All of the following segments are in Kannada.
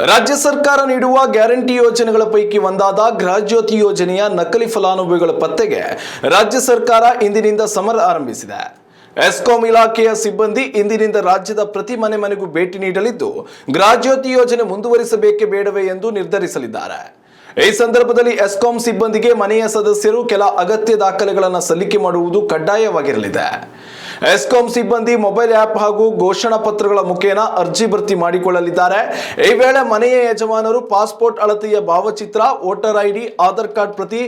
ರಾಜ್ಯ ಸರ್ಕಾರ ನೀಡುವ ಗ್ಯಾರಂಟಿ ಯೋಜನೆಗಳ ಪೈಕಿ ಒಂದಾದ ಗೃಹಜ್ಯೋತಿ ಯೋಜನೆಯ ನಕಲಿ ಫಲಾನುಭವಿಗಳ ಪತ್ತೆಗೆ ರಾಜ್ಯ ಸರ್ಕಾರ ಇಂದಿನಿಂದ ಸಮರ ಆರಂಭಿಸಿದೆ. ಎಸ್ಕಾಂ ಇಲಾಖೆಯ ಸಿಬ್ಬಂದಿ ಇಂದಿನಿಂದ ರಾಜ್ಯದ ಪ್ರತಿ ಮನೆಗೂ ಭೇಟಿ ನೀಡಲಿದ್ದು, ಗೃಹಜ್ಯೋತಿ ಯೋಜನೆ ಮುಂದುವರಿಸಬೇಕೇ ಬೇಡವೇ ಎಂದು ನಿರ್ಧರಿಸಲಿದ್ದಾರೆ. ಈ ಸಂದರ್ಭದಲ್ಲಿ ಎಸ್ಕಾಂ ಸಿಬ್ಬಂದಿಗೆ ಮನೆಯ ಸದಸ್ಯರು ಕೆಲ ಅಗತ್ಯ ದಾಖಲೆಗಳನ್ನು ಸಲ್ಲಿಕೆ ಮಾಡುವುದು ಕಡ್ಡಾಯವಾಗಿರಲಿದೆ. ಎಸ್ಕಾಂ ಸಿಬ್ಬಂದಿ ಮೊಬೈಲ್ ಆಪ್ ಹಾಗೂ ಘೋಷಣಾ ಪತ್ರಗಳ ಮುಖೇನ ಅರ್ಜಿ ಭರ್ತಿ ಮಾಡಿಕೊಳ್ಳಲಿದ್ದಾರೆ. ಈ ವೇಳೆ ಮನೆಯ ಯಜಮಾನರು ಪಾಸ್ಪೋರ್ಟ್ ಅಳತೆಯ ಭಾವಚಿತ್ರ, ವೋಟರ್ ಐಡಿ, ಆಧಾರ್ ಕಾರ್ಡ್ ಪ್ರತಿ,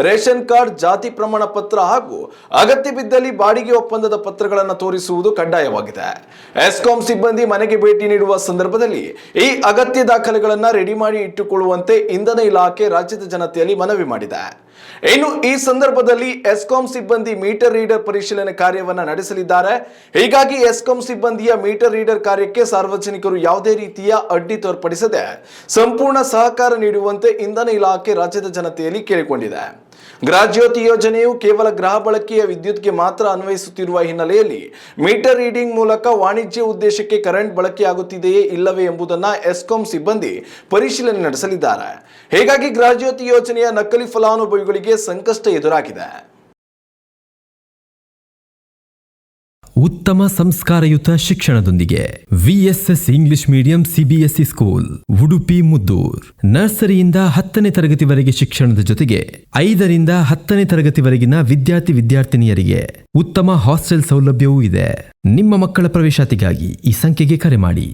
ರೇಷನ್ ಕಾರ್ಡ್, ಜಾತಿ ಪ್ರಮಾಣ ಪತ್ರ ಹಾಗೂ ಅಗತ್ಯ ಬಿದ್ದಲ್ಲಿ ಬಾಡಿಗೆ ಒಪ್ಪಂದದ ಪತ್ರಗಳನ್ನು ತೋರಿಸುವುದು ಕಡ್ಡಾಯವಾಗಿದೆ. ಎಸ್ಕಾಂ ಸಿಬ್ಬಂದಿ ಮನೆಗೆ ಭೇಟಿ ನೀಡುವ ಸಂದರ್ಭದಲ್ಲಿ ಈ ಅಗತ್ಯ ದಾಖಲೆಗಳನ್ನು ರೆಡಿ ಮಾಡಿ ಇಟ್ಟುಕೊಳ್ಳುವಂತೆ ಇಂಧನ ಇಲಾಖೆ ರಾಜ್ಯದ ಜನತೆಯಲ್ಲಿ ಮನವಿ ಮಾಡಿದೆ. ಇನ್ನು ಈ ಸಂದರ್ಭದಲ್ಲಿ ಎಸ್ಕಾಂ ಸಿಬ್ಬಂದಿ ಮೀಟರ್ ರೀಡರ್ ಪರಿಶೀಲನೆ ಕಾರ್ಯವನ್ನು ನಡೆಸಲಿದ್ದಾರೆ. ಹೀಗಾಗಿ ಎಸ್ಕಾಂ ಸಿಬ್ಬಂದಿಯ ಮೀಟರ್ ರೀಡರ್ ಕಾರ್ಯಕ್ಕೆ ಸಾರ್ವಜನಿಕರು ಯಾವುದೇ ರೀತಿಯ ಅಡ್ಡಿ ತೋರ್ಪಡಿಸದೆ ಸಂಪೂರ್ಣ ಸಹಕಾರ ನೀಡುವಂತೆ ಇಂಧನ ಇಲಾಖೆ ರಾಜ್ಯದ ಜನತೆಯಲ್ಲಿ ಕೇಳಿಕೊಂಡಿದೆ. ಗೃಹಜ್ಯೋತಿ ಯೋಜನೆಯು ಕೇವಲ ಗೃಹ ಬಳಕೆಯ ವಿದ್ಯುತ್ಗೆ ಮಾತ್ರ ಅನ್ವಯಿಸುತ್ತಿರುವ ಹಿನ್ನೆಲೆಯಲ್ಲಿ ಮೀಟರ್ ರೀಡಿಂಗ್ ಮೂಲಕ ವಾಣಿಜ್ಯ ಉದ್ದೇಶಕ್ಕೆ ಕರೆಂಟ್ ಬಳಕೆಯಾಗುತ್ತಿದೆಯೇ ಇಲ್ಲವೇ ಎಂಬುದನ್ನು ಎಸ್ಕಾಂ ಸಿಬ್ಬಂದಿ ಪರಿಶೀಲನೆ ನಡೆಸಲಿದ್ದಾರೆ. ಹೀಗಾಗಿ ಗೃಹಜ್ಯೋತಿ ಯೋಜನೆಯ ನಕಲಿ ಫಲಾನುಭವಿಗಳಿಗೆ ಸಂಕಷ್ಟ ಎದುರಾಗಿದೆ. ಉತ್ತಮ ಸಂಸ್ಕಾರಯುತ ಶಿಕ್ಷಣದೊಂದಿಗೆ VSS English medium CBSE school Udupi Muddur. ನರ್ಸರಿಯಿಂದ 10ನೇ ತರಗತಿವರೆಗೆ ಶಿಕ್ಷಣದ ಜೊತೆಗೆ 5ರಿಂದ 10ನೇ ತರಗತಿವರೆಗಿನ ವಿದ್ಯಾರ್ಥಿನಿಯರಿಗೆ ಉತ್ತಮ ಹಾಸ್ಟೆಲ್ ಸೌಲಭ್ಯವೂ ಇದೆ. ನಿಮ್ಮ ಮಕ್ಕಳ ಪ್ರವೇಶಾತಿಗಾಗಿ ಈ ಸಂಖ್ಯೆಗೆ ಕರೆ ಮಾಡಿ.